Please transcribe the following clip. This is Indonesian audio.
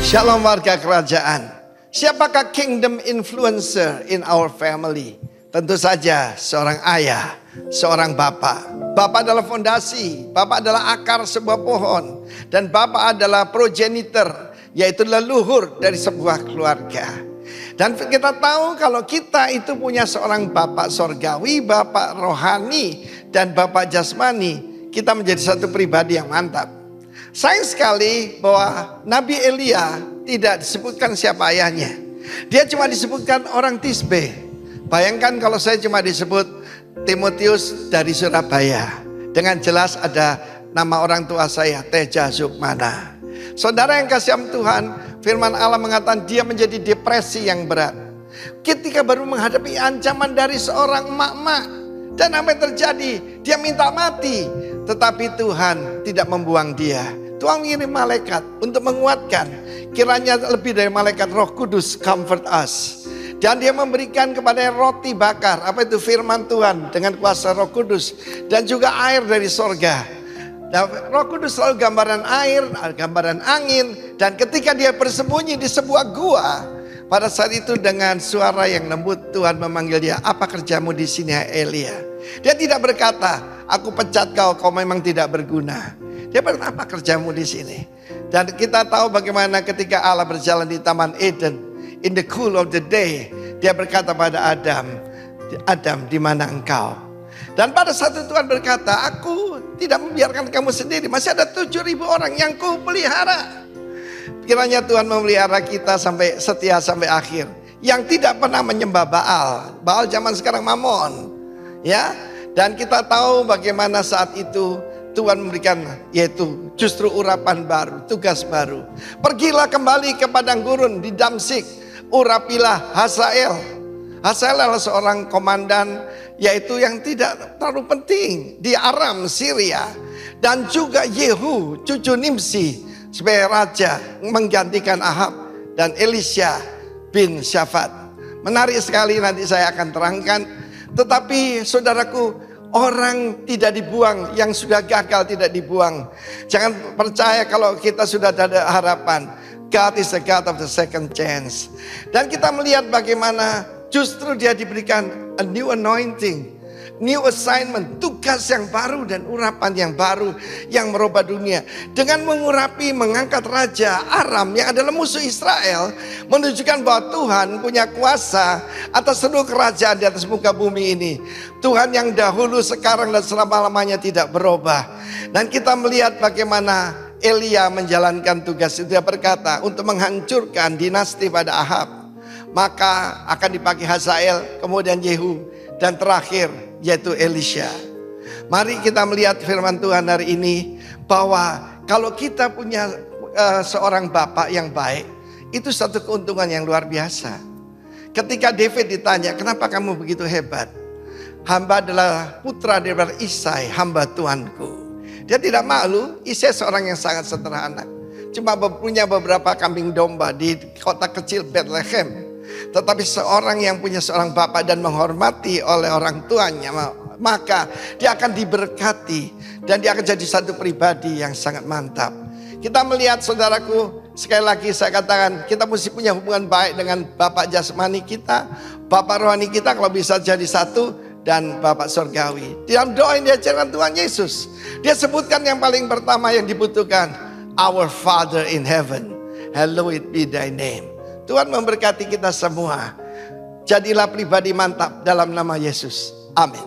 Shalom warga kerajaan. Siapakah kingdom influencer in our family? Tentu saja seorang ayah, seorang bapak. Bapak adalah fondasi, bapak adalah akar sebuah pohon. Dan bapak adalah progenitor, yaitu leluhur dari sebuah keluarga. Dan kita tahu kalau kita itu punya seorang bapak sorgawi, bapak rohani, dan bapak jasmani, kita menjadi satu pribadi yang mantap. Sayang sekali bahwa Nabi Elia tidak disebutkan siapa ayahnya. Dia cuma disebutkan orang Tisbe. Bayangkan kalau saya cuma disebut Timotius dari Surabaya. Dengan jelas ada nama orang tua saya, Teja Sukmana. Saudara yang kasih Tuhan, firman Allah mengatakan dia menjadi depresi yang berat. Ketika baru menghadapi ancaman dari seorang emak-emak. Dan apa yang terjadi? Dia minta mati. Tetapi Tuhan tidak membuang dia. Tuhan mengirim malaikat untuk menguatkan. Kiranya lebih dari malaikat Roh Kudus comfort us. Dan dia memberikan kepada roti bakar. Apa itu firman Tuhan dengan kuasa Roh Kudus. Dan juga air dari sorga. Dan Roh Kudus selalu gambaran air, gambaran angin. Dan ketika dia bersembunyi di sebuah gua. Pada saat itu dengan suara yang lembut Tuhan memanggil dia. Apa kerjamu di sini Elia? Dia tidak berkata, aku pecat kau, kau memang tidak berguna. Dia berkata, apa kerjamu di sini? Dan kita tahu bagaimana ketika Allah berjalan di Taman Eden, in the cool of the day, dia berkata pada Adam, Adam, di mana engkau? Dan pada saat itu Tuhan berkata, aku tidak membiarkan kamu sendiri, masih ada 7.000 orang yang ku pelihara. Kiranya Tuhan memelihara kita sampai setia sampai akhir. Yang tidak pernah menyembah Baal. Baal zaman sekarang Mamon. Ya, dan kita tahu bagaimana saat itu Tuhan memberikan yaitu justru urapan baru, tugas baru. Pergilah kembali ke padang gurun di Damsik, urapilah Hazael. Hazael adalah seorang komandan yaitu yang tidak terlalu penting di Aram, Syria. Dan juga Yehu, cucu Nimsi sebagai raja menggantikan Ahab dan Elisha bin Syafat. Menarik sekali, nanti saya akan terangkan. Tetapi saudaraku, orang tidak dibuang, yang sudah gagal tidak dibuang. Jangan percaya kalau kita sudah ada harapan. God is the God of the second chance. Dan kita melihat bagaimana justru dia diberikan a new anointing, new assignment, tugas yang baru dan urapan yang baru yang merubah dunia. Dengan mengurapi, mengangkat raja Aram yang adalah musuh Israel, menunjukkan bahwa Tuhan punya kuasa atas seluruh kerajaan di atas muka bumi ini. Tuhan yang dahulu, sekarang dan selama-lamanya tidak berubah. Dan kita melihat bagaimana Elia menjalankan tugas itu. Dia berkata untuk menghancurkan dinasti pada Ahab, maka akan dipakai Hazael, kemudian Yehu, dan terakhir yaitu Elisha. Mari kita melihat firman Tuhan hari ini bahwa kalau kita punya seorang bapak yang baik, itu satu keuntungan yang luar biasa. Ketika David ditanya, kenapa kamu begitu hebat? Hamba adalah putra daripada Isai, hamba Tuanku. Dia tidak malu. Isai seorang yang sangat sederhana, cuma punya beberapa kambing domba di kota kecil Bethlehem. Tetapi seorang yang punya seorang bapak dan menghormati oleh orang tuanya, maka dia akan diberkati dan dia akan jadi satu pribadi yang sangat mantap. Kita melihat saudaraku, sekali lagi saya katakan, kita mesti punya hubungan baik dengan bapak jasmani kita, bapak rohani kita kalau bisa jadi satu, dan bapak surgawi. Dalam doa yang diajarkan Tuhan Yesus, dia sebutkan yang paling pertama yang dibutuhkan, Our Father in heaven, hallowed be thy name. Tuhan memberkati kita semua. Jadilah pribadi mantap dalam nama Yesus. Amin.